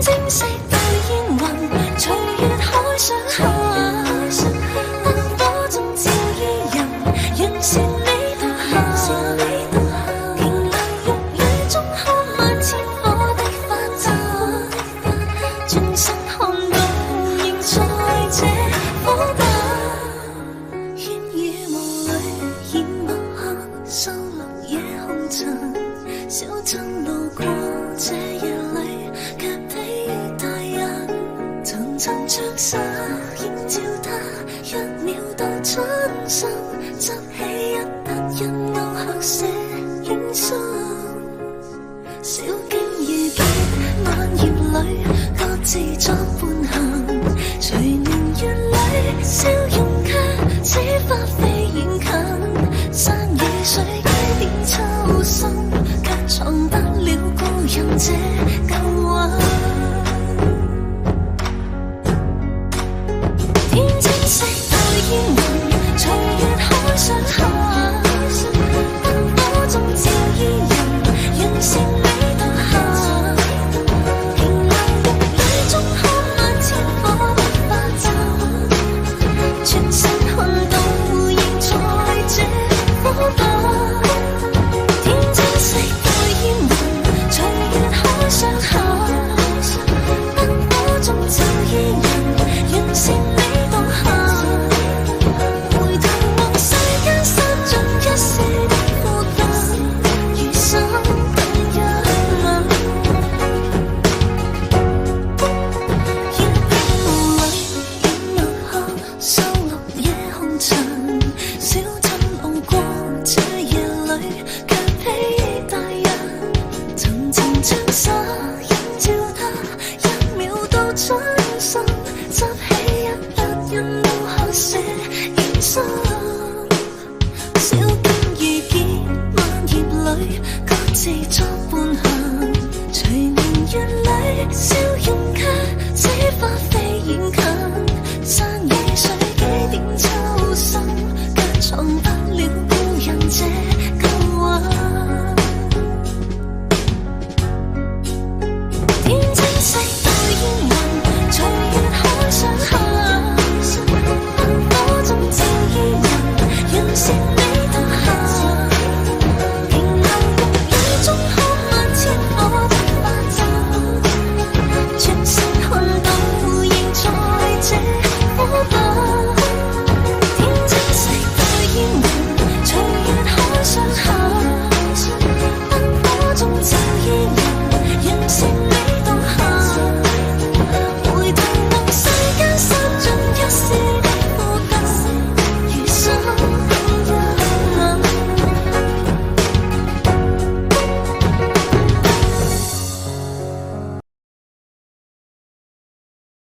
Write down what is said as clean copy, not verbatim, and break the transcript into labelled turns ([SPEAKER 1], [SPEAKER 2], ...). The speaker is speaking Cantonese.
[SPEAKER 1] 晶色對煙雲，隨月海上下，燈火中照依人，讓善美獨下。平涼玉女中看萬千火的花綻，轉身看到仍在這火把。煙雨霧裏掩墨客，收錄夜紅塵。小鎮路過這夜裏，卻比大人層層着紗，映照他一秒到春生，執起一筆印勾刻寫影心。小徑遇見晚葉裏，各自作伴行。隨年月裏，笑容卻似花飛遠近。山與水幾點秋深，卻藏不了故人這舊魂。天青色對煙雲，隨月海上下，燈火中照依人，讓善美獨下。平涼玉女中看萬千火的花綻，轉身看到仍在這火把。天青色對煙雲，隨月海上下，燈火中照依人，讓善美獨下。回頭望世間失盡一世的孤單，餘生等一吻。煙雨霧裏掩墨客，收錄夜紅塵。小鎮路過這夜裏，卻比大人層層着紗，映照他一秒到春生，執起一筆印勾刻寫影心。小徑遇見晚葉裏，各自作伴行。隨年月裏，笑容卻似花飛遠近。山與水幾點秋深，卻藏不了故人這舊魂。天青色對煙雲，隨月海上下，燈火中照依人，讓善美獨下。平涼玉女中看萬千火的花綻，轉身看到仍在這火把。天青色對煙雲，隨月海上下，燈火中照依人，讓善